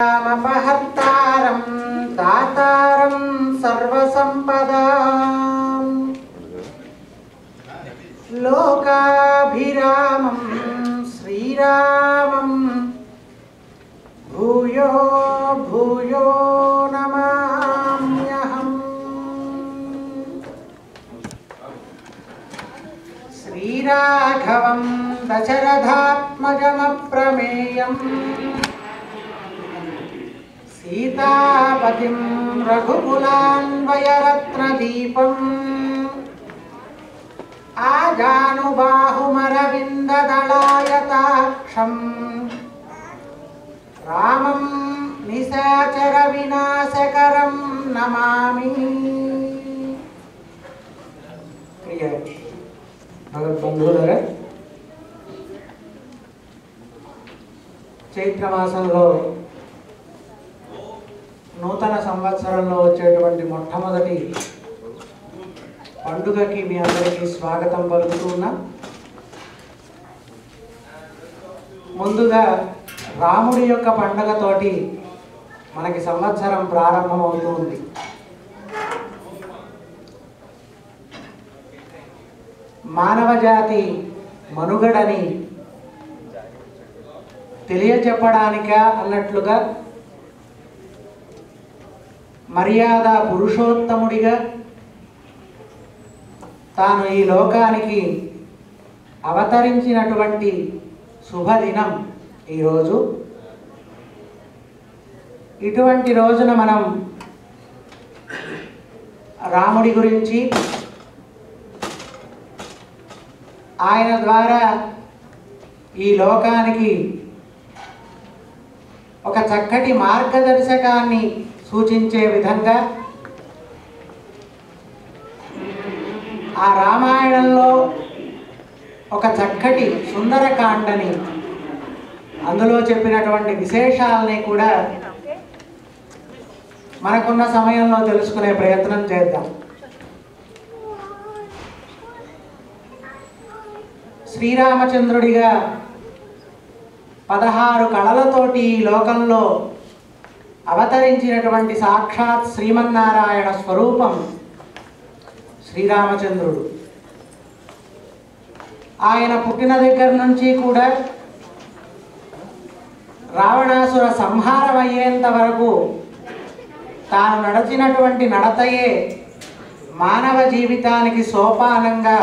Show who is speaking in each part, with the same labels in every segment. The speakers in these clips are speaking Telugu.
Speaker 1: రామపహర్తారం దాతారం సర్వసంపదాం లోకాభిరామం శ్రీరామం భూయో భూయో నమామ్యహం. శ్రీరాఘవం దశరథాత్మజమప్రమేయం సీతాపతిం రఘుకులాన్వయరత్నదీపం ఆజానుబాహుమరవిందదళాయతాక్షం రామం నిశాచర వినాశకరం నమామి. ప్రియ భగవద్బంధువులారా, చైత్రమాసంలో నూతన సంవత్సరంలో వచ్చేటువంటి మొట్టమొదటి పండుగకి మీ అందరికీ స్వాగతం పలుకుతూ ఉన్నా. ముందుగా రాముడి యొక్క పండుగతోటి మనకి సంవత్సరం ప్రారంభమవుతూ ఉంది. మానవ జాతి మనుగడని తెలియచెప్పడానికా అన్నట్లుగా మర్యాద పురుషోత్తముడిగా తాను ఈ లోకానికి అవతరించినటువంటి శుభదినం ఈరోజు. ఇటువంటి రోజున మనం రాముడి గురించి, ఆయన ద్వారా ఈ లోకానికి ఒక చక్కటి మార్గదర్శకాన్ని సూచించే విధంగా ఆ రామాయణంలో ఒక చక్కటి సుందరకాండని, అందులో చెప్పినటువంటి విశేషాలని కూడా మనకున్న సమయంలో తెలుసుకునే ప్రయత్నం చేద్దాం. శ్రీరామచంద్రుడిగా 16 కళలతోటి ఈ లోకంలో అవతరించినటువంటి సాక్షాత్ శ్రీమన్నారాయణ స్వరూపం శ్రీరామచంద్రుడు. ఆయన పుట్టిన దగ్గర నుంచి కూడా రావణాసుర సంహారం అయ్యేంత వరకు తాను నడిచినటువంటి నడతయే మానవ జీవితానికి సోపానంగా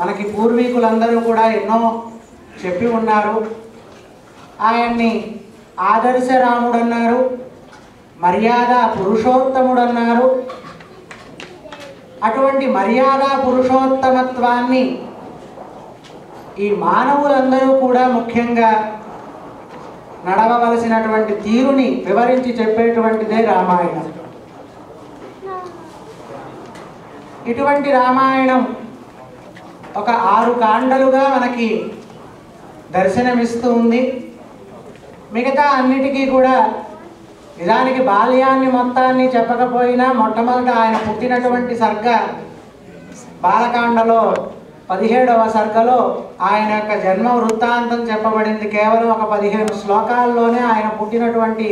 Speaker 1: మనకి పూర్వీకులందరూ కూడా ఎన్నో చెప్పి ఉన్నారు. ఆయన్ని ఆదర్శ రాముడు అన్నారు, మర్యాద పురుషోత్తముడు అన్నారు. అటువంటి మర్యాద పురుషోత్తమత్వాన్ని ఈ మానవులందరూ కూడా ముఖ్యంగా నడవవలసినటువంటి తీరుని వివరించి చెప్పేటువంటిదే రామాయణం. ఇటువంటి రామాయణం ఒక 6 కాండలుగా మనకి దర్శనమిస్తూ ఉంది. మిగతా అన్నిటికీ కూడా నిజానికి బాల్యాన్ని మొత్తాన్ని చెప్పకపోయినా మొట్టమొదట ఆయన పుట్టినటువంటి సర్గ బాలకాండలో 17వ సర్గలో ఆయన యొక్క జన్మ వృత్తాంతం చెప్పబడింది. కేవలం ఒక 15 శ్లోకాల్లోనే ఆయన పుట్టినటువంటి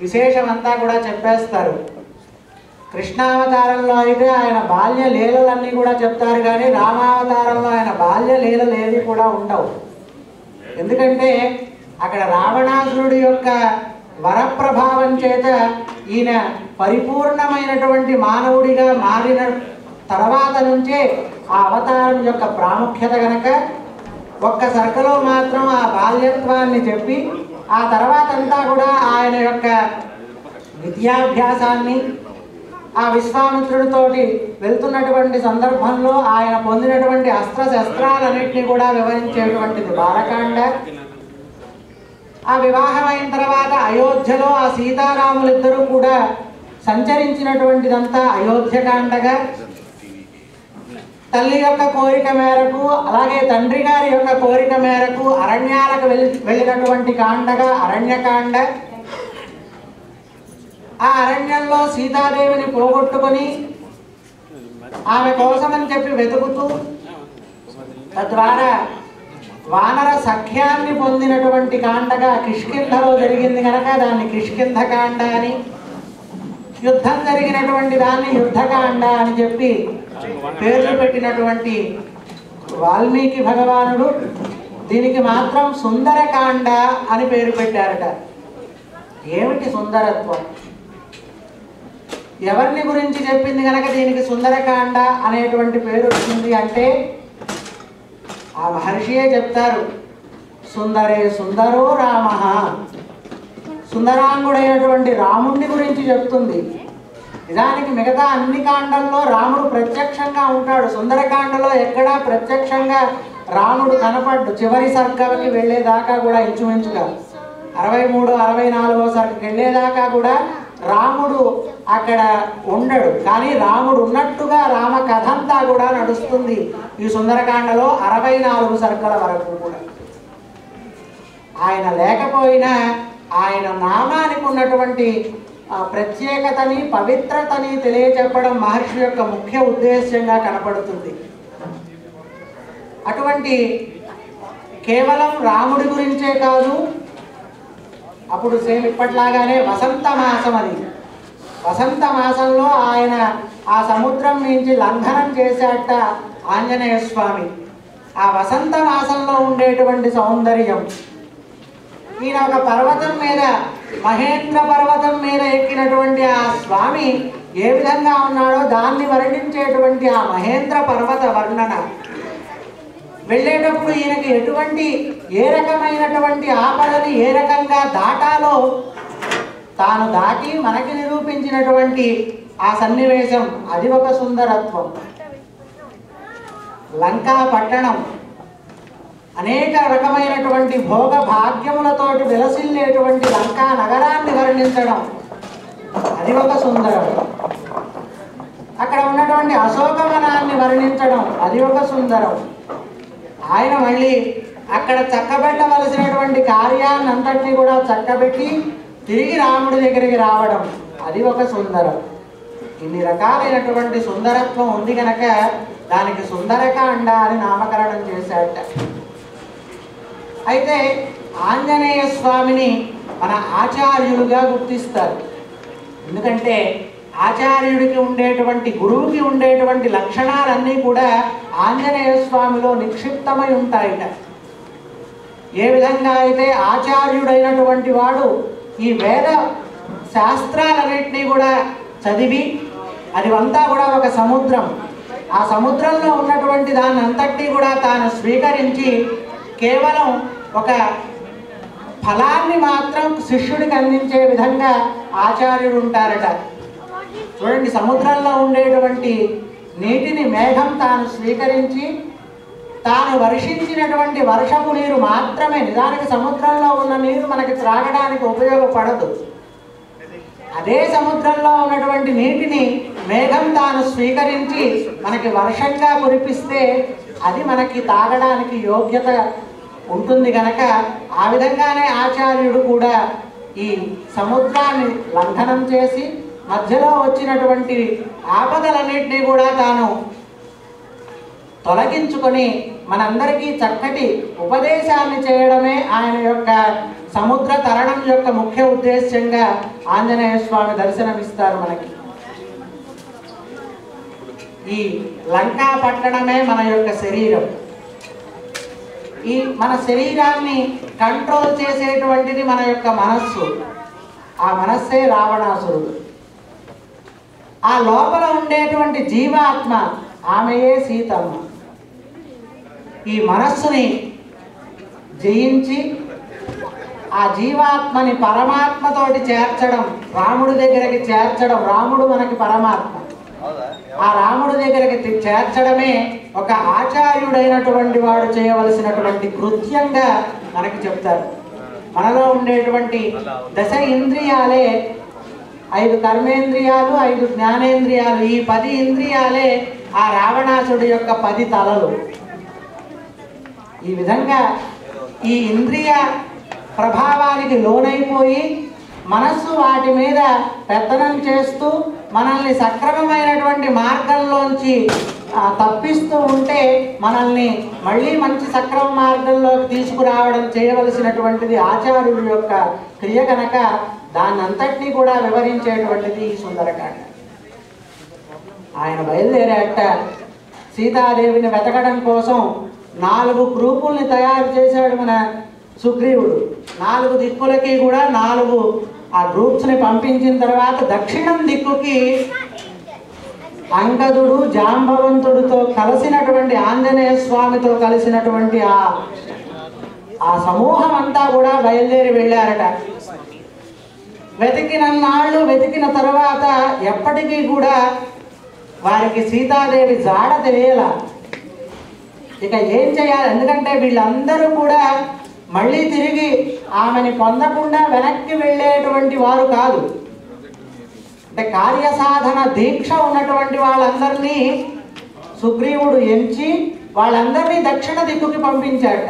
Speaker 1: విశేషం అంతా కూడా చెప్పేస్తారు. కృష్ణావతారంలో అయితే ఆయన బాల్య లీలలన్నీ కూడా చెప్తారు, కానీ రామావతారంలో ఆయన బాల్య లీలలు ఏవి కూడా ఉండవు. ఎందుకంటే అక్కడ రావణాసురుడి యొక్క వరప్రభావం చేత ఈయన పరిపూర్ణమైనటువంటి మానవుడిగా మారిన తర్వాత నుంచే ఆ అవతారం యొక్క ప్రాముఖ్యత గనక ఒక్క సర్గలో మాత్రం ఆ బాల్యత్వాన్ని చెప్పి ఆ తర్వాత అంతా కూడా ఆయన యొక్క విద్యాభ్యాసాన్ని, ఆ విశ్వామిత్రుడితోటి వెళ్తున్నటువంటి సందర్భంలో ఆయన పొందినటువంటి అస్త్రశస్త్రాలన్నింటినీ కూడా వివరించేటువంటిది బాలకాండ. ఆ వివాహం అయిన తర్వాత అయోధ్యలో ఆ సీతారాములిద్దరూ కూడా సంచరించినటువంటిదంతా అయోధ్యకాండగా, తల్లి యొక్క కోరిక మేరకు అలాగే తండ్రి గారి యొక్క కోరిక మేరకు అరణ్యాలకు వెళ్ళినటువంటి కాండగా అరణ్యకాండ. ఆ అరణ్యంలో సీతాదేవిని పోగొట్టుకొని ఆమె కోసమని చెప్పి వెతుకుతూ తద్వారా వానర సఖ్యాన్ని పొందినటువంటి కాండగా కిష్కింధలో జరిగింది కనుక దాన్ని కిష్కింధకాండ అని, యుద్ధం జరిగినటువంటి దాన్ని యుద్ధకాండ అని చెప్పి పేర్లు పెట్టినటువంటి వాల్మీకి భగవానుడు దీనికి మాత్రం సుందరకాండ అని పేరు పెట్టారట. ఏమిటి సుందరత్వం? ఎవరిని గురించి చెప్పింది కనుక దీనికి సుందరకాండ అనేటువంటి పేరు వచ్చింది అంటే ఆ మహర్షియే చెప్తారు. సుందరే సుందరో రామ, సుందరాంగుడైనటువంటి రాముడిని గురించి చెప్తుంది. నిజానికి మిగతా అన్ని కాండల్లో రాముడు ప్రత్యక్షంగా ఉంటాడు. సుందరకాండలో ఎక్కడా ప్రత్యక్షంగా రాముడు కనపడ్డు. చివరి సర్గకి వెళ్ళేదాకా కూడా ఇంచుమించుగా 63, 64వ సర్గకి వెళ్ళేదాకా కూడా రాముడు అక్కడ ఉండడు. కానీ రాముడు ఉన్నట్టుగా రామ కథ అంతా కూడా నడుస్తుంది ఈ సుందరకాండలో 64 సర్గల వరకు కూడా. ఆయన లేకపోయినా ఆయన నామానికి ఉన్నటువంటి ప్రత్యేకతని పవిత్రతని తెలియచెప్పడం మహర్షి యొక్క ముఖ్య ఉద్దేశ్యంగా కనపడుతుంది. అటువంటి కేవలం రాముడి గురించే కాదు, అప్పుడు సేమ్ ఇప్పట్లాగానే వసంత మాసం అది. వసంత మాసంలో ఆయన ఆ సముద్రం నుంచి లంఘనం చేశాట ఆంజనేయ స్వామి. ఆ వసంత మాసంలో ఉండేటువంటి సౌందర్యం, ఈయన ఒక పర్వతం మీద, మహేంద్ర పర్వతం మీద ఎక్కినటువంటి ఆ స్వామి ఏ విధంగా ఉన్నాడో దాన్ని వర్ణించేటువంటి ఆ మహేంద్ర పర్వత వర్ణన. వెళ్ళేటప్పుడు ఈయనకి ఏ రకమైనటువంటి ఆపదని ఏ రకంగా దాటాలో తాను దాటి మనకి నిరూపించినటువంటి ఆ సన్నివేశం, అది ఒక సుందరత్వం. లంకా పట్టణం అనేక రకమైనటువంటి భోగ భాగ్యములతోటి విలసిల్లేటువంటి లంకా నగరాన్ని వర్ణించడం, అది ఒక సుందరం. అక్కడ ఉన్నటువంటి అశోకవనాన్ని వర్ణించడం, అది ఒక సుందరం. ఆయన మళ్ళీ అక్కడ చక్కబెట్టవలసినటువంటి కార్యాన్ని అంతటినీ కూడా చక్కబెట్టి తిరిగి రాముడి దగ్గరికి రావడం, అది ఒక సుందరం. ఇన్ని రకాలైనటువంటి సుందరత్వం ఉంది కనుక దానికి సుందరకాండ అని నామకరణం చేశాట. అయితే ఆంజనేయ స్వామిని మన ఆచార్యులుగా గుర్తిస్తారు. ఎందుకంటే ఆచార్యుడికి ఉండేటువంటి, గురువుకి ఉండేటువంటి లక్షణాలన్నీ కూడా ఆంజనేయ స్వామిలో నిక్షిప్తమై ఉంటాయిట. ఏ విధంగా అయితే ఆచార్యుడైనటువంటి వాడు ఈ వేద శాస్త్రాలన్నింటినీ కూడా చదివి, అది అంతా కూడా ఒక సముద్రం, ఆ సముద్రంలో ఉన్నటువంటి దాన్ని అంతటినీ కూడా తాను స్వీకరించి కేవలం ఒక ఫలాన్ని మాత్రం శిష్యుడికి అందించే విధంగా ఆచార్యుడు ఉంటారట. చూడండి, సముద్రంలో ఉండేటువంటి నీటిని మేఘం తాను స్వీకరించి తాను వర్షించినటువంటి వర్షపు నీరు మాత్రమే, నిజానికి సముద్రంలో ఉన్న నీరు మనకి త్రాగడానికి ఉపయోగపడదు. అదే సముద్రంలో ఉన్నటువంటి నీటిని మేఘం తాను స్వీకరించి మనకి వర్షంగా కురిపిస్తే అది మనకి తాగడానికి యోగ్యత ఉంటుంది కనుక ఆ విధంగానే ఆచార్యుడు కూడా ఈ సముద్రాన్ని లంఘనం చేసి మధ్యలో వచ్చినటువంటి ఆపదలన్నింటినీ కూడా తాను తొలగించుకొని మనందరికీ చక్కటి ఉపదేశాన్ని చేయడమే ఆయన యొక్క సముద్ర తరణం యొక్క ముఖ్య ఉద్దేశ్యంగా ఆంజనేయ స్వామి దర్శనమిస్తారు మనకి. ఈ లంకా పట్టణమే మన యొక్క శరీరం. ఈ మన శరీరాన్ని కంట్రోల్ చేసేటువంటిది మన యొక్క మనస్సు. ఆ మనస్సే రావణాసురుడు. ఆ లోపల ఉండేటువంటి జీవాత్మ, ఆమెయే సీతమ్మ. ఈ మనస్సుని జయించి ఆ జీవాత్మని పరమాత్మతోటి చేర్చడం, రాముడి దగ్గరికి చేర్చడం. రాముడు మనకి పరమాత్మ. ఆ రాముడి దగ్గరికి చేర్చడమే ఒక ఆచార్యుడైనటువంటి వాడు చేయవలసినటువంటి కృత్యంగా మనకి చెప్తారు. మనలో ఉండేటువంటి దశ ఇంద్రియాలే, 5 కర్మేంద్రియాలు, 5 జ్ఞానేంద్రియాలు, ఈ 10 ఇంద్రియాలే ఆ రావణాసుడి యొక్క 10 తలలు. ఈ విధంగా ఈ ఇంద్రియ ప్రభావానికి లోనైపోయి మనస్సు వాటి మీద పెత్తనం చేస్తూ మనల్ని సక్రమమైనటువంటి మార్గంలోంచి తప్పిస్తూ ఉంటే మనల్ని మళ్ళీ మంచి సక్రమ మార్గంలోకి తీసుకురావడం చేయవలసినటువంటిది ఆచార్యుడి యొక్క క్రియ కనుక దాన్నంతటినీ కూడా వివరించేటువంటిది ఈ సుందరకాండ. ఆయన బయలుదేరాట సీతాదేవిని వెతకడం కోసం 4 గ్రూపుల్ని తయారు చేశాడు మన సుగ్రీవుడు. 4 దిక్కులకి కూడా 4 ఆ గ్రూప్స్ని పంపించిన తర్వాత దక్షిణం దిక్కుకి అంగదుడు జాంబవంతుడితో కలిసినటువంటి ఆంజనేయ స్వామితో కలిసినటువంటి ఆ సమూహం అంతా కూడా బయలుదేరి వెళ్ళారట. వెతికినన్నాళ్ళు వెతికిన తర్వాత ఎప్పటికీ కూడా వారికి సీతాదేవి జాడ తెలియాల. ఇక ఏం చేయాలి? ఎందుకంటే వీళ్ళందరూ కూడా మళ్ళీ తిరిగి ఆమెని పొందకుండా వెనక్కి వెళ్ళేటువంటి వారు కాదు. అంటే కార్యసాధన దీక్ష ఉన్నటువంటి వాళ్ళందరినీ సుగ్రీవుడు ఎంచి వాళ్ళందరినీ దక్షిణ దిక్కుకి పంపించాట.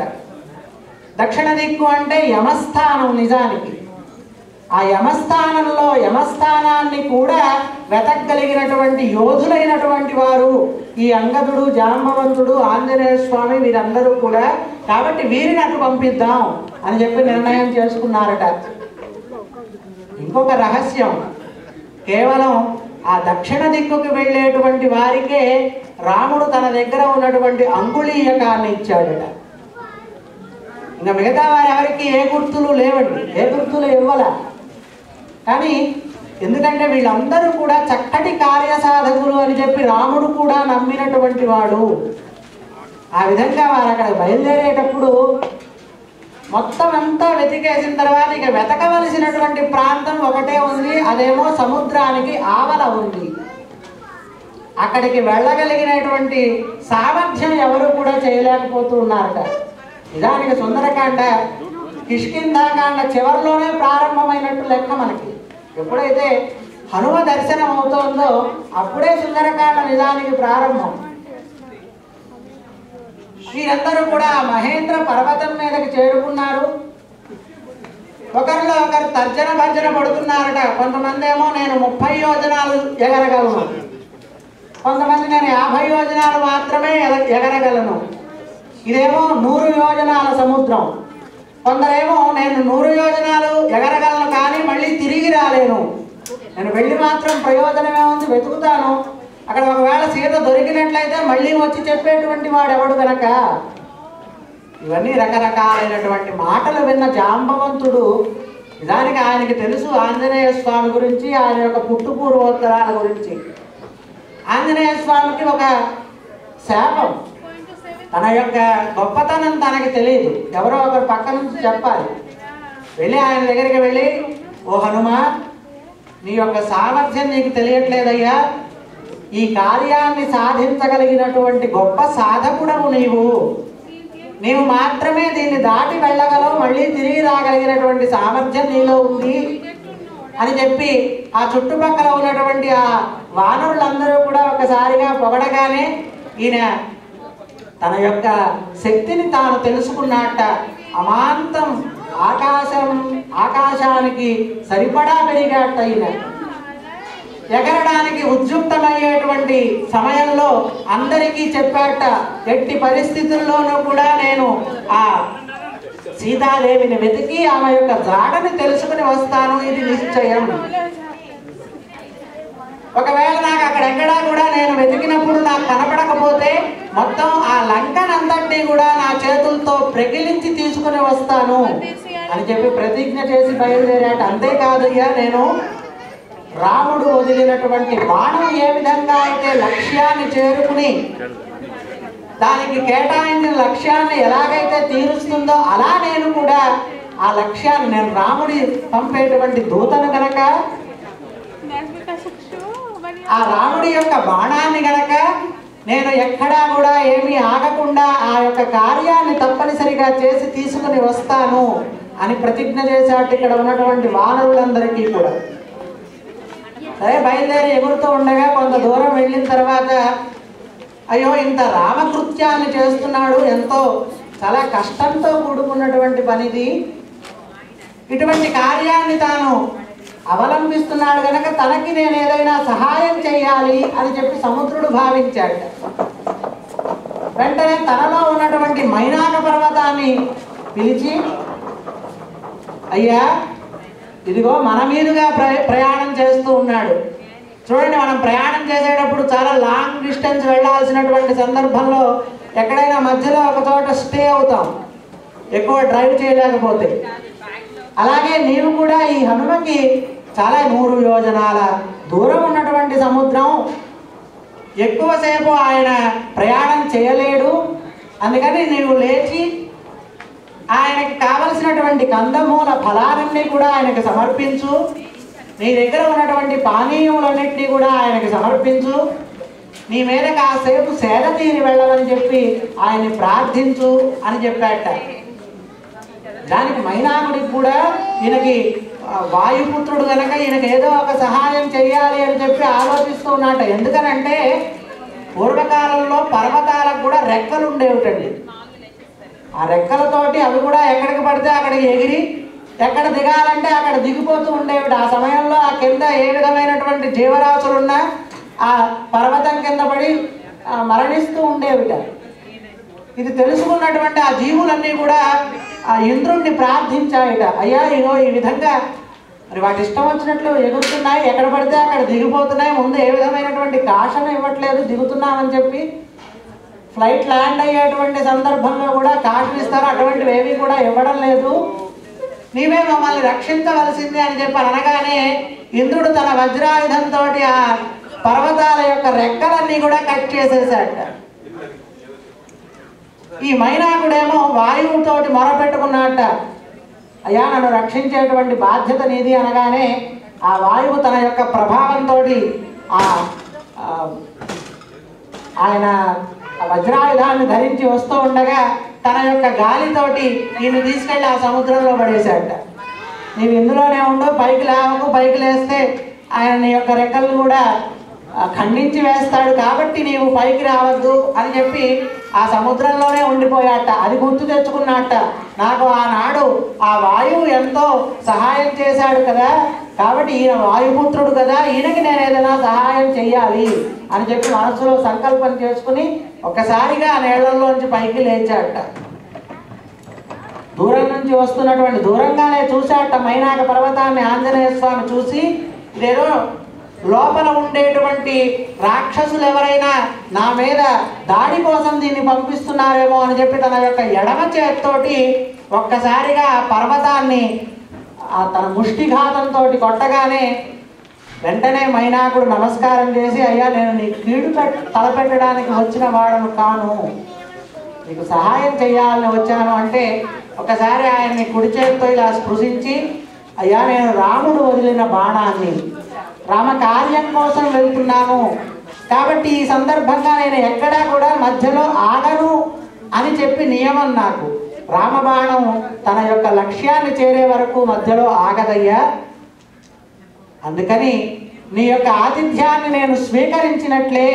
Speaker 1: దక్షిణ దిక్కు అంటే యమస్థానం. నిజానికి ఆ యమస్థానంలో యమస్థానాన్ని కూడా వెతకగలిగినటువంటి యోధులైనటువంటి వారు ఈ అంగదుడు, జాంబవంతుడు, ఆంజనేయ స్వామి వీరందరూ కూడా. కాబట్టి వీరిని అటు పంపిద్దాం అని చెప్పి నిర్ణయం చేసుకున్నారట. ఇంకొక రహస్యం, కేవలం ఆ దక్షిణ దిక్కుకి వెళ్ళేటువంటి వారికే రాముడు తన దగ్గర ఉన్నటువంటి అంగుళీయకాన్ని ఇచ్చాడట. ఇంకా మిగతా వారు ఎవరికి ఏ గుర్తులు లేవండి, ఏ గుర్తులు ఇవ్వాల. కానీ ఎందుకంటే వీళ్ళందరూ కూడా చక్కటి కార్యసాధకులు అని చెప్పి రాముడు కూడా నమ్మినటువంటి వాడు. ఆ విధంగా వారు అక్కడ బయలుదేరేటప్పుడు మొత్తం అంతా వెతికేసిన తర్వాత ఇక వెతకవలసినటువంటి ప్రాంతం ఒకటే ఉంది, అదేమో సముద్రానికి ఆవల ఉంది. అక్కడికి వెళ్ళగలిగినటువంటి సామర్థ్యం ఎవరు కూడా చేయలేకపోతూ ఉన్నారట. నిజానికి సుందరకాండ కిష్కింధాకాండ చివరిలోనే ప్రారంభమైనట్టు లెక్క. మనకి ఎప్పుడైతే హనుమ దర్శనం అవుతోందో అప్పుడే సుందరకాండ నిజానికి ప్రారంభం. వీరందరూ కూడా మహేంద్ర పర్వతం మీదకి చేరుకున్నారు. ఒకరిలో ఒకరు తర్జన భర్జన పడుతున్నారట. కొంతమంది ఏమో నేను 30 యోజనాలు ఎగరగలను, కొంతమంది నేను 50 యోజనాలు మాత్రమే ఎగరగలను. ఇదేమో 100 యోజనాల సముద్రం. కొందరేమో నేను 100 యోజనాలు ఎగరగలను కానీ మళ్ళీ తిరిగి రాలేను, నేను వెళ్ళి మాత్రం ప్రయోజనమే ఉంది, వెతుకుతాను, అక్కడ ఒకవేళ సీత దొరికినట్లయితే మళ్ళీ వచ్చి చెప్పేటువంటి వాడు ఎవడు కనుక. ఇవన్నీ రకరకాలైనటువంటి మాటలు విన్న జాంబవంతుడు నిజానికి ఆయనకి తెలుసు ఆంజనేయ స్వామి గురించి, ఆయన యొక్క పుట్టుపూర్వోత్తరాల గురించి. ఆంజనేయ స్వామికి ఒక శాపం, తన యొక్క గొప్పతనం తనకి తెలియదు, ఎవరో ఒకరు పక్క నుంచి చెప్పాలి. వెళ్ళి ఆయన దగ్గరికి వెళ్ళి, ఓ హనుమ, నీ యొక్క సామర్థ్యం నీకు తెలియట్లేదయ్యా, ఈ కార్యాన్ని సాధించగలిగినటువంటి గొప్ప సాధకుడవు నీవు మాత్రమే దీన్ని దాటి వెళ్ళగలవు, మళ్ళీ తిరిగి రాగలిగినటువంటి సామర్థ్యం నీలో ఉంది అని చెప్పి ఆ చుట్టుపక్కల ఉన్నటువంటి ఆ వానరులందరూ కూడా ఒకసారిగా పొగడగానే ఈయన తన యొక్క శక్తిని తాను తెలుసుకున్నట్ట. అమాంతం ఆకాశానికి సరిపడా పెరిగాట. ఈయన ఎగరడానికి ఉద్యుక్తమయ్యేటువంటి సమయంలో అందరికీ చెప్పాట, ఎట్టి పరిస్థితుల్లోనూ కూడా నేను ఆ సీతాదేవిని వెతికి ఆమె యొక్క జాడని తెలుసుకుని వస్తాను, ఇది నిశ్చయం. ఒకవేళ నాకు అక్కడెక్కడా కూడా నేను వెతికినప్పుడు నాకు కనపడకపోతే మొత్తం ఆ లంకనంతటినీ కూడా నా చేతులతో ప్రగిలించి తీసుకుని వస్తాను అని చెప్పి ప్రతిజ్ఞ చేసి బయలుదేరాట. అంతేకాదయ్యా, నేను రాముడు వదిలినటువంటి బాణం ఏ విధంగా అయితే లక్ష్యాన్ని చేరుకుని దానికి కేటాయించిన లక్ష్యాన్ని ఎలాగైతే తీరుస్తుందో అలా నేను కూడా ఆ లక్ష్యాన్ని, నేను రాముడి పంపేటువంటి దూతను గనక, ఆ రాముడి యొక్క బాణాన్ని గనక నేను ఎక్కడా కూడా ఏమీ ఆగకుండా ఆ యొక్క కార్యాన్ని తప్పనిసరిగా చేసి తీసుకుని వస్తాను అని ప్రతిజ్ఞ చేశాడు ఇక్కడ ఉన్నటువంటి వానరులందరికీ కూడా. సరే, బయలుదేరి ఎగురుతూ ఉండగా కొంత దూరం వెళ్ళిన తర్వాత, అయ్యో ఇంత రామకృత్యాన్ని చేస్తున్నాడు, ఎంతో చాలా కష్టంతో కూడుకున్నటువంటి పనిది, ఇటువంటి కార్యాన్ని తాను అవలంబిస్తున్నాడు కనుక తనకి నేను ఏదైనా సహాయం చేయాలి అని చెప్పి సముద్రుడు భావించాడు. వెంటనే తనలో ఉన్నటువంటి మైనాక పర్వతాన్ని పిలిచి, అయ్యా ఇదిగో మన మీదుగా ప్రయాణం చేస్తూ ఉన్నాడు. చూడండి, మనం ప్రయాణం చేసేటప్పుడు చాలా లాంగ్ డిస్టెన్స్ వెళ్ళాల్సినటువంటి సందర్భంలో ఎక్కడైనా మధ్యలో ఒక చోట స్టే అవుతాం, ఎక్కువ డ్రైవ్ చేయలేకపోతే. అలాగే నీవు కూడా ఈ హనుమకి చాలా 100 యోజనాల దూరం ఉన్నటువంటి సముద్రం, ఎక్కువసేపు ఆయన ప్రయాణం చేయలేడు. అందుకని నీవు లేచి ఆయనకి కావలసినటువంటి కందమూల ఫలాలన్నీ కూడా ఆయనకు సమర్పించు, నీ దగ్గర ఉన్నటువంటి పానీయములన్నింటినీ కూడా ఆయనకి సమర్పించు, నీ మీద కాసేపు సేద తీరి వెళ్ళమని చెప్పి ఆయన్ని ప్రార్థించు అని చెప్పాట. దానికి మైనాకుడికి కూడా ఈయనకి వాయుపుత్రుడు కనుక ఈయనకి ఏదో ఒక సహాయం చేయాలి అని చెప్పి ఆలోచిస్తూ ఉన్నట్ట. ఎందుకనంటే పూర్వకాలంలో పర్వతాలకు కూడా రెక్కలు ఉండేవిటండి. ఆ రెక్కలతోటి అవి కూడా ఎక్కడికి పడితే అక్కడికి ఎగిరి ఎక్కడ దిగాలంటే అక్కడ దిగిపోతూ ఉండేవిట. ఆ సమయంలో ఆ కింద ఏ విధమైనటువంటి జీవరాశులున్నా ఆ పర్వతం కింద పడి మరణిస్తూ ఉండేవిట. ఇది తెలుసుకున్నటువంటి ఆ జీవులన్నీ కూడా ఆ ఇంద్రుణ్ణి ప్రార్థించాయిట. అయ్యా ఇగో ఈ విధంగా మరి వాటి ఇష్టం వచ్చినట్లు ఎగురుతున్నాయి, ఎక్కడ పడితే అక్కడ దిగిపోతున్నాయి, ముందు ఏ విధమైనటువంటి కాషణ ఇవ్వట్లేదు, దిగుతున్నామని చెప్పి ఫ్లైట్ ల్యాండ్ అయ్యేటువంటి సందర్భంలో కూడా కాషణ ఇస్తారు, అటువంటివి ఏవి కూడా ఇవ్వడం లేదు, నీవే మమ్మల్ని రక్షించవలసింది అని చెప్పి అనగానే ఇంద్రుడు తన వజ్రాయుధంతో ఆ పర్వతాల యొక్క రెక్కలన్నీ కూడా కట్ చేసేసాట. ఈ మైనాకుడేమో వాయువుతోటి మొరపెట్టుకున్నట్ట, అయ్యా నన్ను రక్షించేటువంటి బాధ్యత నీది అనగానే ఆ వాయువు తన యొక్క ప్రభావంతో ఆయన వజ్రాయుధాన్ని ధరించి వస్తూ ఉండగా తన యొక్క గాలితోటి ఈయన తీసుకెళ్ళి ఆ సముద్రంలో పడేశాట. నీవు ఇందులోనే ఉండు, పైకి లేవకు, పైకి లేస్తే ఆయన నీ యొక్క రెక్కలు కూడా ఖండించి వేస్తాడు, కాబట్టి నీవు పైకి రావద్దు అని చెప్పి ఆ సముద్రంలోనే ఉండిపోయాట. అది గుర్తు తెచ్చుకున్నట్ట, నాకు ఆనాడు ఆ వాయువు ఎంతో సహాయం చేశాడు కదా, కాబట్టి ఈయన వాయుపుత్రుడు కదా, ఈయనకి నేను ఏదైనా సహాయం చెయ్యాలి అని చెప్పి మనసులో సంకల్పం చేసుకుని ఒక్కసారిగా ఆ నీళ్లలోంచి పైకి లేచాట. దూరం నుంచి వస్తున్నటువంటి దూరంగానే చూశాట మైనాక పర్వతాన్ని. ఆంజనేయ స్వామి చూసి ఇదేదో లోపల ఉండేటువంటి రాక్షసులు ఎవరైనా నా మీద దాడి కోసం దీన్ని పంపిస్తున్నారేమో అని చెప్పి తన యొక్క ఎడమ చేతితోటి ఒక్కసారిగా పర్వతాన్ని తన ముష్టిఘాతంతో కొట్టగానే వెంటనే మైనాకుడు నమస్కారం చేసి, అయ్యా నేను నీ కీడు తలపెట్టడానికి వచ్చిన వాడను కాను, నీకు సహాయం చేయాలని వచ్చాను అంటే ఒకసారి ఆయన్ని కుడి చేతితో ఇలా స్పృశించి, అయ్యా నేను రాముడు వదిలిన బాణాన్ని రామ కార్యం కోసం వెళ్తున్నాను, కాబట్టి ఈ సందర్భంగా నేను ఎక్కడా కూడా మధ్యలో ఆగను అని చెప్పి నియమం నాకు. రామబాణం తన యొక్క లక్ష్యాన్ని చేరే వరకు మధ్యలో ఆగదయ్యా, అందుకని నీ యొక్క ఆతిథ్యాన్ని నేను స్వీకరించినట్లే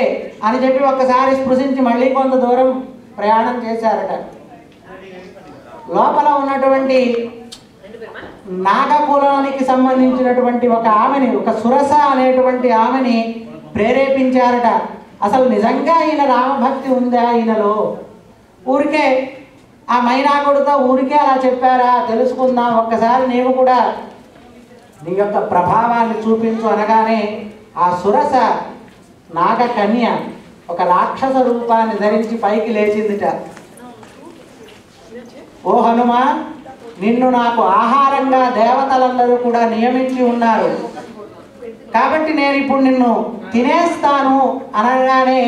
Speaker 1: అని చెప్పి ఒక్కసారి స్పృశించి మళ్ళీ కొంత దూరం ప్రయాణం చేశారట. లోపల ఉన్నటువంటి నాగకులానికి సంబంధించినటువంటి ఒక ఆమెని, ఒక సురస అనేటువంటి ఆమెని ప్రేరేపించారట. అసలు నిజంగా ఈయన రామభక్తి ఉందా ఈయనలో, ఊరికే ఆ మైనాకుడితో ఊరికే అలా చెప్పారా, తెలుసుకుందాం, ఒక్కసారి నీవు కూడా నీ యొక్క ప్రభావాన్ని చూపించు అనగానే ఆ సురస నాగకన్య ఒక రాక్షస రూపాన్ని ధరించి పైకి లేచిందిట. ఓ హనుమ, నిన్ను నాకు ఆహారంగా దేవతలందరూ కూడా నియమించి ఉన్నారు, కాబట్టి నేను ఇప్పుడు నిన్ను తినేస్తాను అనగానే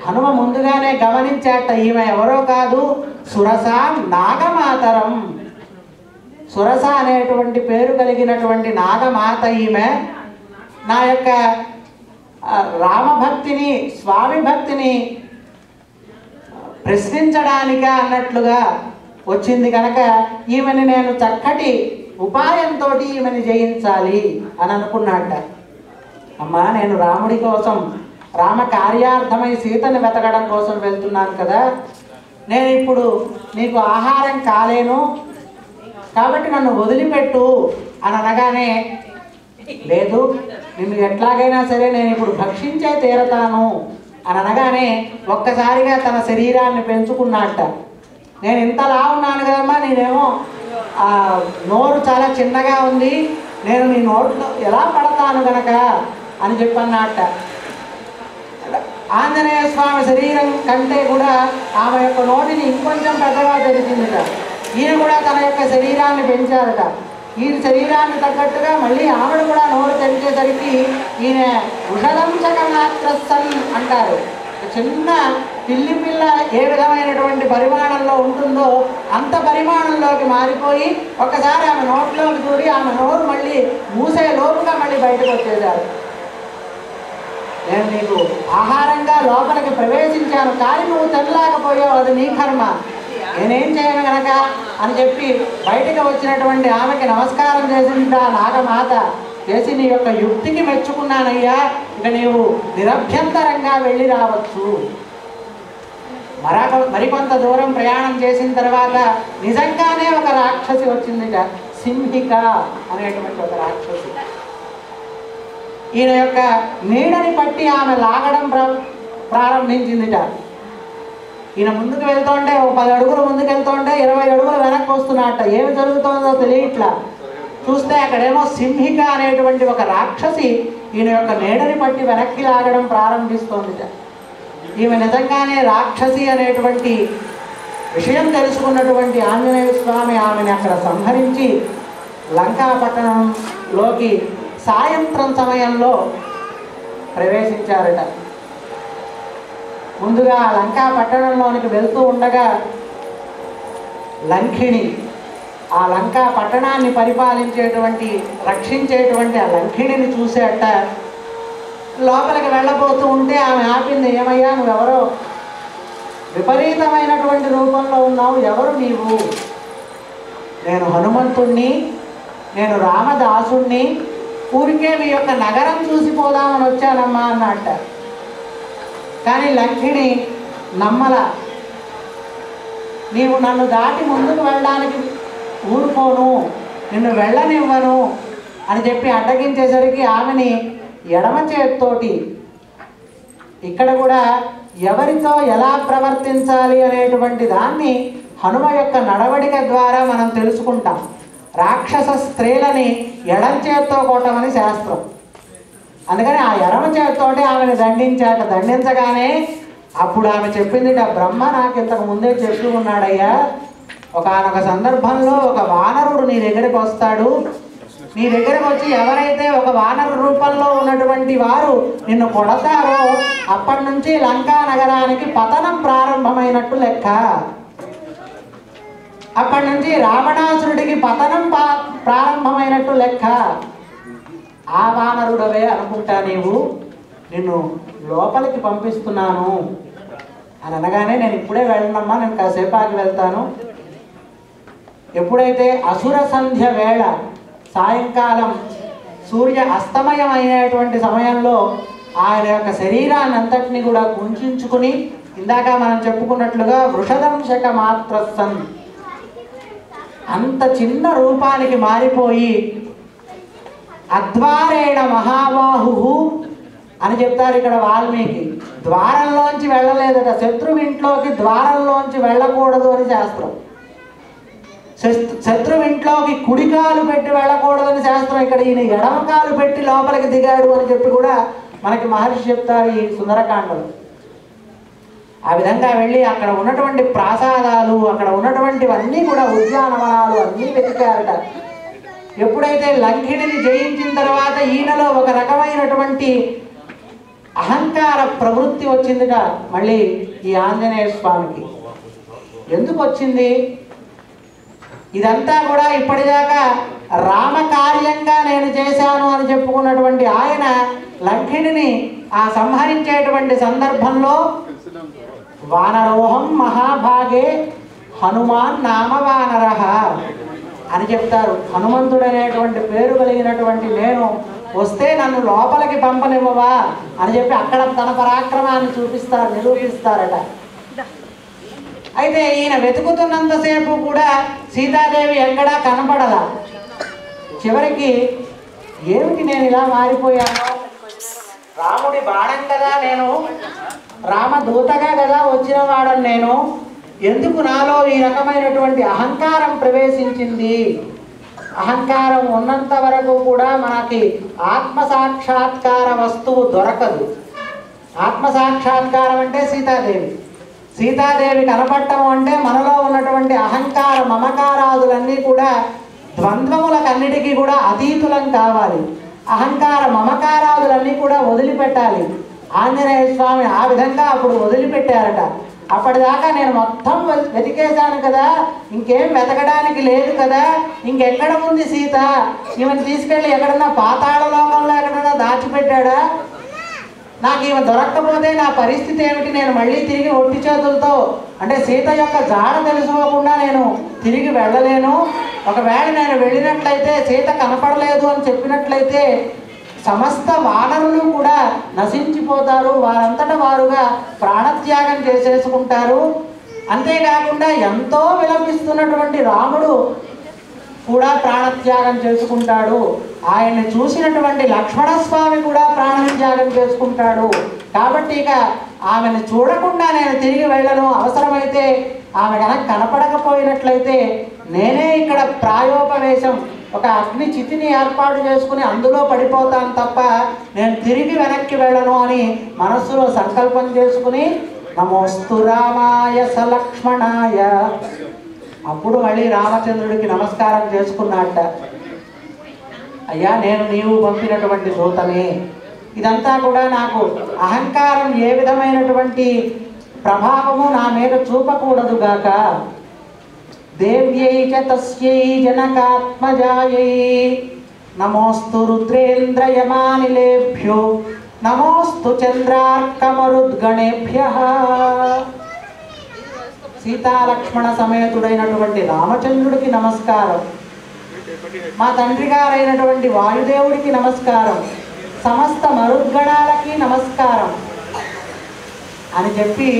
Speaker 1: హనుమ ముందుగానే గమనించాట, ఈమె ఎవరో కాదు, సురస నాగమాతరం, సురస అనేటువంటి పేరు కలిగినటువంటి నాగమాత ఈమె. నా యొక్క రామభక్తిని స్వామి భక్తిని ప్రశ్నించడానికా అన్నట్లుగా వచ్చింది కనుక ఈమెని నేను చక్కటి ఉపాయంతో ఈమెని జయించాలి అని అనుకున్నాట. అమ్మా, నేను రాముడి కోసం రామ కార్యార్థమై సీతని వెతకడం కోసం వెళ్తున్నాను కదా, నేను ఇప్పుడు నీకు ఆహారం కాలేను, కాబట్టి నన్ను వదిలిపెట్టు అని అనగానే లేదు, నిన్ను ఎట్లాగైనా సరే నేను ఇప్పుడు భక్షించే తీరతాను అని అనగానే ఒక్కసారిగా తన శరీరాన్ని పెంచుకున్నట్ట. నేను ఇంతలా ఉన్నాను కదమ్మా, నేనేమో నోరు చాలా చిన్నగా ఉంది, నేను నీ నోట్లో ఎలా పడతాను గనక అని చెప్పన్నట్ట. ఆంజనేయ స్వామి శరీరం కంటే కూడా ఆమె యొక్క నోటిని ఇంకొంచెం పెద్దగా తెరిచిందిట. ఈయన కూడా తన యొక్క శరీరాన్ని పెంచారట. ఈయన శరీరాన్ని తగ్గట్టుగా మళ్ళీ ఆవిడ కూడా నోరు తెరిచేసరికి ఈయన వృషదంశకమాత్రసన్ అంటారు. చిన్న పిల్లి పిల్ల ఏ విధమైనటువంటి పరిమాణంలో ఉంటుందో అంత పరిమాణంలోకి మారిపోయి ఒకసారి ఆమె నోట్లోకి దూరి ఆమె నోరు మళ్ళీ మూసే లోపుగా మళ్ళీ బయటకు వచ్చేశారు. నేను నీకు ఆహారంగా లోపలికి ప్రవేశించాను, కానీ నువ్వు తినలేకపోయావు, అది నీ కర్మ, నేనేం చేయను గనక అని చెప్పి బయటకు వచ్చినటువంటి ఆమెకి నమస్కారం చేసింది ఆ నాగమాత. చేసి నీ యొక్క యుక్తికి మెచ్చుకున్నానయ్యా, ఇక నీవు నిరభ్యంతరంగా వెళ్ళి రావచ్చు. మరికొంత దూరం ప్రయాణం చేసిన తర్వాత నిజంగానే ఒక రాక్షసి వచ్చిందిట, సింహిక అనేటువంటి ఒక రాక్షసి. ఈయన యొక్క నీడని పట్టి ఆమె లాగడం ప్రారంభించిందిట. ఈయన ముందుకు వెళ్తుంటే 10 అడుగులు ముందుకు వెళ్తుంటే 20 అడుగులు వెనక్కి వస్తున్నట్ట. ఏమి జరుగుతుందో తెలియట్లా. చూస్తే అక్కడేమో సింహిక అనేటువంటి ఒక రాక్షసి ఈయన యొక్క నీడని పట్టి వెనక్కి లాగడం ప్రారంభిస్తోందిట. ఈమె నిజంగానే రాక్షసి అనేటువంటి విషయం తెలుసుకున్నటువంటి ఆంజనేయ స్వామి ఆమెను అక్కడ సంహరించి లంకా పట్టణంలోకి సాయంత్రం సమయంలో ప్రవేశించారట. ముందుగా లంకా పట్టణంలోనికి వెళ్తూ ఉండగా లంకిణి, ఆ లంకా పట్టణాన్ని పరిపాలించేటువంటి రక్షించేటువంటి ఆ లంకిణిని చూసేట లోపలికి వెళ్ళబోతూ ఉంటే ఆమె ఆపింది. ఏమయ్యా, నువ్వెవరో విపరీతమైనటువంటి రూపంలో ఉన్నావు, ఎవరు నీవు? నేను హనుమంతుణ్ణి, నేను రామదాసుణ్ణి, ఊరికే మీ యొక్క నగరం చూసిపోదామని వచ్చానమ్మా అన్నట్ట. కానీ లంకిణి నమ్మల. నీవు నన్ను దాటి ముందుకు వెళ్ళడానికి ఊరుకోను, నిన్ను వెళ్ళనివ్వను అని చెప్పి అడ్డగించేసరికి ఆమెని ఎడమ చేత్తోటి, ఇక్కడ కూడా ఎవరితో ఎలా ప్రవర్తించాలి అనేటువంటి దాన్ని హనుమ యొక్క నడవడిక ద్వారా మనం తెలుసుకుంటాం. రాక్షస స్త్రీలని ఎడమ చేత్తో కొట్టమని శాస్త్రం. అందుకని ఆ ఎడమ చేత్తోటి ఆమెను దండించాట. దండించగానే అప్పుడు ఆమె చెప్పిందిట, బ్రహ్మ నాకు ఇంతకు ముందే చెప్పి ఉన్నాడయ్యా, ఒకానొక సందర్భంలో ఒక వానరుడు నీ దగ్గరికి వస్తాడు, నీ దగ్గరకు వచ్చి ఎవరైతే ఒక వానరు రూపంలో ఉన్నటువంటి వారు నిన్ను కొడతారో అప్పటి నుంచి లంకా నగరానికి పతనం ప్రారంభమైనట్టు లెక్క. అప్పటి నుంచి రావణాసురుడికి పతనం ప్రారంభమైనట్టు లెక్క. ఆ వానరుడవే అనుకుంటా నీవు, నిన్ను లోపలికి పంపిస్తున్నాను అని అనగానే నేను ఇప్పుడే వెళ్ళనమ్మా, నేను కాసేపు ఆగి వెళ్తాను. ఎప్పుడైతే అసుర సంధ్య వేళ సాయంకాలం సూర్య అస్తమయం అయినటువంటి సమయంలో ఆయన యొక్క శరీరాన్ని అంతటిని కూడా కుంచుకుని ఇందాక మనం చెప్పుకున్నట్లుగా వృషదంశక మాత్రసన్ అంత చిన్న రూపానికి మారిపోయి అద్వారేణ మహాబాహు అని చెప్తారు ఇక్కడ వాల్మీకి. ద్వారంలోంచి వెళ్ళలేదట, శత్రువింట్లోకి ద్వారంలోంచి వెళ్ళకూడదు అని శాస్త్రం. శత్రువింట్లోకి కుడికాలు పెట్టి వెళ్ళకూడదని శాస్త్రం. ఇక్కడ ఈయన ఎడమకాలు పెట్టి లోపలికి దిగాడు అని చెప్పి కూడా మనకి మహర్షి చెప్తారు ఈ సుందరకాండలో. ఆ విధంగా వెళ్ళి అక్కడ ఉన్నటువంటి ప్రాసాదాలు, అక్కడ ఉన్నటువంటివన్నీ కూడా ఉద్యానవనాలు అన్నీ వెతికారట. ఎప్పుడైతే లంకిణిని జయించిన తర్వాత ఈయనలో ఒక రకమైనటువంటి అహంకార ప్రవృత్తి వచ్చిందిట మళ్ళీ ఈ ఆంజనేయ స్వామికి. ఎందుకు వచ్చింది? ఇదంతా కూడా ఇప్పటిదాకా రామకార్యంగా నేను చేశాను అని చెప్పుకున్నటువంటి ఆయన లంకిణిని ఆ సంహరించేటువంటి సందర్భంలో వానరోహం మహాభాగే హనుమాన్ నామ వానరః అని చెప్తారు. హనుమంతుడు అనేటువంటి పేరు కలిగినటువంటి నేను వస్తే నన్ను లోపలికి పంపనివ్వవా అని చెప్పి అక్కడ తన పరాక్రమాన్ని నిరూపిస్తారట. అయితే ఈయన వెతుకుతున్నంతసేపు కూడా సీతాదేవి ఎక్కడా కనపడలా. చివరికి ఏమిటి నేను ఇలా మారిపోయాను? రాముడి బాణం కదా నేను, రామదూతగా కదా వచ్చిన వాడని నేను, ఎందుకు నాలో ఈ రకమైనటువంటి అహంకారం ప్రవేశించింది? అహంకారం ఉన్నంత వరకు కూడా మనకి ఆత్మసాక్షాత్కార వస్తువు దొరకదు. ఆత్మసాక్షాత్కారం అంటే సీతాదేవి. సీతాదేవి కనపడటం అంటే మనలో ఉన్నటువంటి అహంకార మమకారాదులన్నీ కూడా ద్వంద్వములకన్నిటికీ కూడా అతీతులం కావాలి. అహంకార మమకారాదులన్నీ కూడా వదిలిపెట్టాలి. ఆంజనేయ స్వామి ఆ విధంగా అప్పుడు వదిలిపెట్టారట. అప్పటిదాకా నేను మొత్తం వెతికేశాను కదా, ఇంకేం వెతకడానికి లేదు కదా, ఇంకెక్కడ ఉంది సీత? ఈమెను తీసుకెళ్ళి ఎక్కడన్నా పాతాళ లోకంలో ఎక్కడన్నా దాచిపెట్టాడా? నాకు ఈమె దొరక్కపోతే నా పరిస్థితి ఏమిటి? నేను మళ్ళీ తిరిగి ఒట్టి చేతులతో, అంటే సీత యొక్క జాడ తెలుసుకోకుండా నేను తిరిగి వెళ్ళలేను. ఒకవేళ నేను వెళ్ళినట్లయితే, సీత కనపడలేదు అని చెప్పినట్లయితే సమస్త వానరులు కూడా నశించిపోతారు, వారంతట వారుగా ప్రాణత్యాగం చేసేసుకుంటారు. అంతేకాకుండా ఎంతో విలపిస్తున్నటువంటి రాముడు కూడా ప్రాణత్యాగం చేసుకుంటాడు. ఆయన్ని చూసినటువంటి లక్ష్మణస్వామి కూడా ప్రాణత్యాగం చేసుకుంటాడు. కాబట్టి ఇక ఆమెను చూడకుండా నేను తిరిగి వెళ్ళను. అవసరమైతే ఆమె కనుక కనపడకపోయినట్లయితే నేనే ఇక్కడ ప్రాయోపవేశం, ఒక అగ్ని చితిని ఏర్పాటు చేసుకుని అందులో పడిపోతాను తప్ప నేను తిరిగి వెనక్కి వెళ్ళను అని మనస్సులో సంకల్పం చేసుకుని నమోస్తు రామాయ సలక్ష్మణాయ, అప్పుడు మళ్ళీ రామచంద్రుడికి నమస్కారం చేసుకున్నట్ట. అయ్యా, నేను నీవు పంపినటువంటి దూతనే. ఇదంతా కూడా నాకు అహంకారం ఏ విధమైనటువంటి ప్రభావము నా మీద చూపకూడదు గాక. దేవ్యై చ తస్యై జనకాత్మజాయై నమోస్తు రుద్రేంద్రయమానిలేభ్యో నమోస్తు చంద్రార్కమరుద్గణేభ్యః. సీతాలక్ష్మణ సమేతుడైనటువంటి రామచంద్రుడికి నమస్కారం, మా తండ్రి గారైనటువంటి వాయుదేవుడికి నమస్కారం, సమస్త మరుద్గణాలకి నమస్కారం అని చెప్పి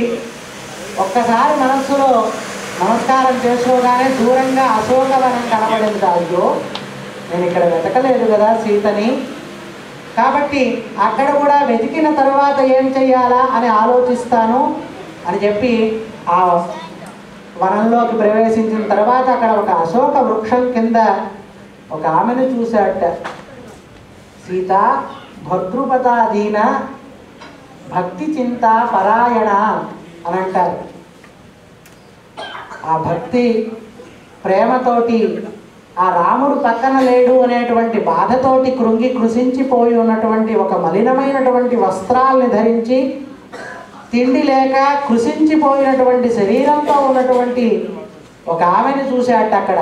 Speaker 1: ఒక్కసారి మనస్సులో నమస్కారం చేసుకోగానే దూరంగా అశోకవనం కనబడింది. అయ్యో, నేను ఇక్కడ వెతకలేదు కదా సీతని, కాబట్టి అక్కడ కూడా వెతికిన తర్వాత ఏం చెయ్యాలా అని ఆలోచిస్తాను అని చెప్పి ఆ వనంలోకి ప్రవేశించిన తర్వాత అక్కడ ఒక అశోక వృక్షం కింద ఒక ఆమెను చూశాట. సీత భద్రుపదాధీన భక్తి చింత పరాయణ అని అంటారు. ఆ భక్తి ప్రేమతోటి ఆ రాముడు పక్కన లేడు అనేటువంటి బాధతోటి కృంగి కృషించిపోయి ఉన్నటువంటి ఒక మలినమైనటువంటి వస్త్రాల్ని ధరించి తిండి లేక కృషించిపోయినటువంటి శరీరంతో ఉన్నటువంటి ఒక ఆమెను చూశాట అక్కడ.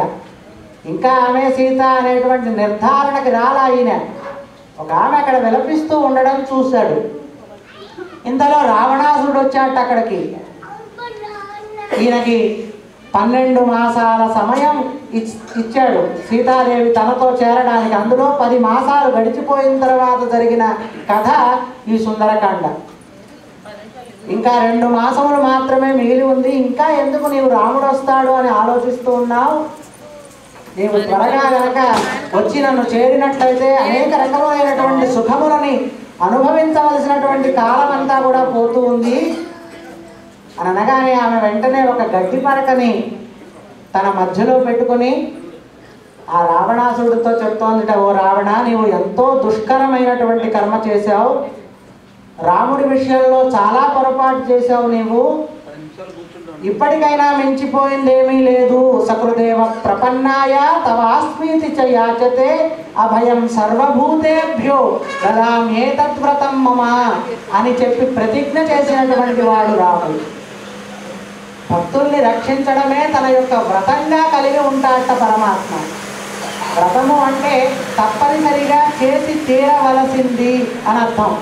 Speaker 1: ఇంకా ఆమె సీత అనేటువంటి నిర్ధారణకి రాలా ఈయన. ఒక ఆమె అక్కడ విలపిస్తూ ఉండడం చూశాడు. ఇంతలో రావణాసురుడు వచ్చాట అక్కడికి. ఈయనకి 12 మాసాల సమయం ఇచ్చాడు సీతాదేవి తనతో చేరడానికి. అందులో 10 మాసాలు గడిచిపోయిన తర్వాత జరిగిన కథ ఈ సుందరకాండ. ఇంకా 2 మాసములు మాత్రమే మిగిలి ఉంది. ఇంకా ఎందుకు నీవు రాముడు వస్తాడు అని ఆలోచిస్తూ ఉన్నావు? నీవు త్వరగా కనుక వచ్చి నన్ను చేరినట్లయితే అనేక రకమైనటువంటి సుఖములని అనుభవించవలసినటువంటి కాలం అంతా కూడా పోతూ ఉంది అని అనగానే ఆమె వెంటనే ఒక గడ్డి పరకని తన మధ్యలో పెట్టుకుని ఆ రావణాసురుడితో చెప్తోందిట, ఓ రావణ, నీవు ఎంతో దుష్కరమైనటువంటి కర్మ చేశావు. రాముడి విషయంలో చాలా పొరపాటు చేశావు. నీవు ఇప్పటికైనా మించిపోయింది ఏమీ లేదు. సకృదేవ ప్రపన్నాయ తవాస్మీతి చ యాచతే అభయం సర్వభూతేభ్యో దదామ్యేతద్వ్రతం మమ అని చెప్పి ప్రతిజ్ఞ చేసినటువంటి వాడు రాముడు. భక్తుల్ని రక్షించడమే తన యొక్క వ్రతంగా కలిగి ఉంటాడట పరమాత్మ. వ్రతము అంటే తప్పనిసరిగా చేసి తీరవలసింది అని అర్థం.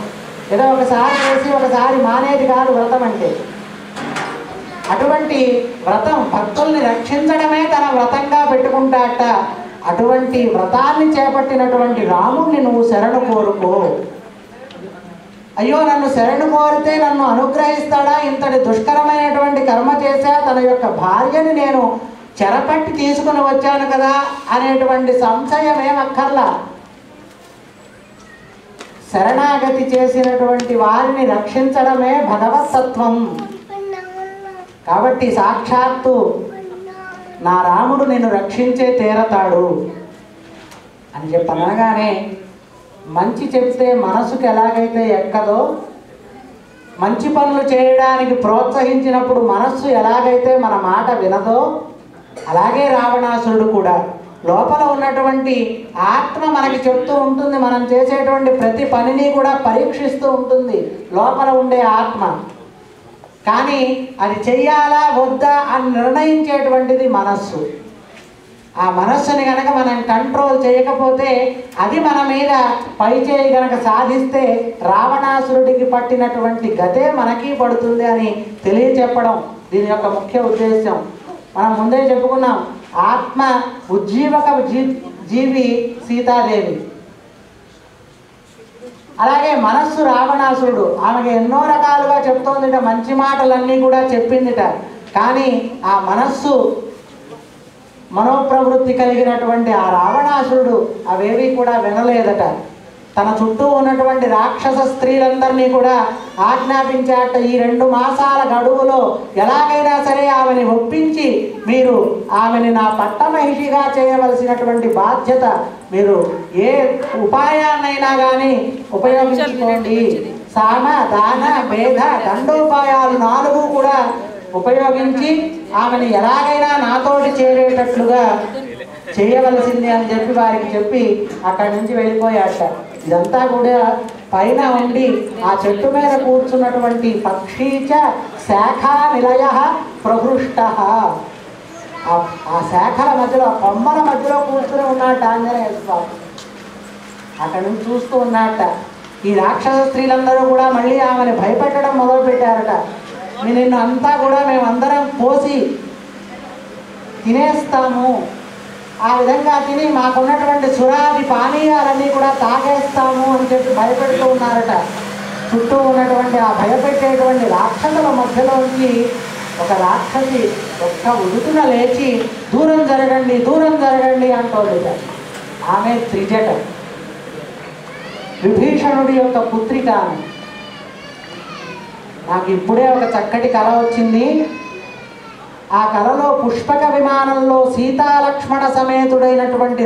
Speaker 1: ఏదో ఒకసారి చేసి ఒకసారి మానేది కాదు వ్రతం అంటే. అటువంటి వ్రతం భక్తుల్ని రక్షించడమే తన వ్రతంగా పెట్టుకుంటాట. అటువంటి వ్రతాన్ని చేపట్టినటువంటి రాముణ్ణి నువ్వు శరణు కోరుకో. అయ్యో, నన్ను శరణు కోరితే నన్ను అనుగ్రహిస్తాడా? ఇంతటి దుష్కరమైనటువంటి కర్మ చేశా, తన యొక్క భార్యని నేను చెరపట్టి తీసుకుని వచ్చాను కదా అనేటువంటి సంశయం ఏమక్కర్లా. శరణాగతి చేసినటువంటి వారిని రక్షించడమే భగవతత్వం. కాబట్టి సాక్షాత్తు నా రాముడు నిన్ను రక్షించే తీరతాడు అని చెప్పనగానే, మంచి చెప్తే మనసుకు ఎలాగైతే ఎక్కదో, మంచి పనులు చేయడానికి ప్రోత్సహించినప్పుడు మనస్సు ఎలాగైతే మన మాట వినదో, అలాగే రావణాసురుడు కూడా లోపల ఉన్నటువంటి ఆత్మ మనకి చెప్తూ ఉంటుంది. మనం చేసేటువంటి ప్రతి పనిని కూడా పరీక్షిస్తూ ఉంటుంది లోపల ఉండే ఆత్మ. కానీ అది చెయ్యాలా వద్దా అని నిర్ణయించేటువంటిది మనస్సు. ఆ మనస్సుని కనుక మనం కంట్రోల్ చేయకపోతే, అది మన మీద పై చేయి కనుక సాధిస్తే రావణాసురుడికి పట్టినటువంటి గతే మనకి పడుతుంది అని తెలియచెప్పడం దీని యొక్క ముఖ్య ఉద్దేశం. మనం ముందే చెప్పుకున్నాం, ఆత్మ ఉజ్జీవక జీవి సీతాదేవి. అలాగే మనస్సు రావణాసురుడు. ఆమెకి ఎన్నో రకాలుగా చెప్తోందిట, మంచి మాటలన్నీ కూడా చెప్పిందిట. కానీ ఆ మనస్సు మనోప్రవృత్తి కలిగినటువంటి ఆ రావణాసురుడు అవేవి కూడా వినలేదట. తన చుట్టూ ఉన్నటువంటి రాక్షస స్త్రీలందరినీ కూడా ఆజ్ఞాపించాట, ఈ 2 మాసాల గడువులో ఎలాగైనా సరే ఆమెని ఒప్పించి మీరు ఆమెని నా పట్టమహిషిగా చేయవలసినటువంటి బాధ్యత, మీరు ఏ ఉపాయాన్నైనా కానీ ఉపయోగించుకోండి. సామ దాన భేద దండోపాయాలు 4 కూడా ఉపయోగించి ఆమెను ఎలాగైనా నాతోటి చేరేటట్లుగా చేయవలసింది అని చెప్పి వారికి చెప్పి అక్కడి నుంచి వెళ్ళిపోయాట. ఇదంతా కూడా పైన ఉండి ఆ చెట్టు మీద కూర్చున్నటువంటి పక్షీచ శాఖా నిలయ ప్రహృష్ట, ఆ శాఖల మధ్యలో, కొమ్మల మధ్యలో కూర్చుని ఉన్నట్ట ఆంజనేయ స్వామి. అక్కడి నుంచి చూస్తూ ఉన్నట్ట. ఈ రాక్షస స్త్రీలందరూ కూడా మళ్ళీ ఆమెను భయపెట్టడం మొదలుపెట్టారట. నిన్ను అంతా కూడా మేమందరం పోసి తినేస్తాము, ఆ విధంగా తిని మాకున్నటువంటి సురాది పానీయాలన్నీ కూడా తాగేస్తాము అని చెప్పి భయపెడుతూ ఉన్నారట. చుట్టూ ఉన్నటువంటి ఆ భయపెట్టేటువంటి రాక్షసుల మధ్యలోంచి ఒక రాక్షసి ఒక్క ఉదుటున లేచి దూరం జరగండి, దూరం జరగండి అంటోందిట. ఆమె త్రిజట, విభీషణుడి యొక్క పుత్రిక. నాకు ఇప్పుడే ఒక చక్కటి కళ వచ్చింది. ఆ కళలో పుష్పక విమానంలో సీతాలక్ష్మణ సమేతుడైనటువంటి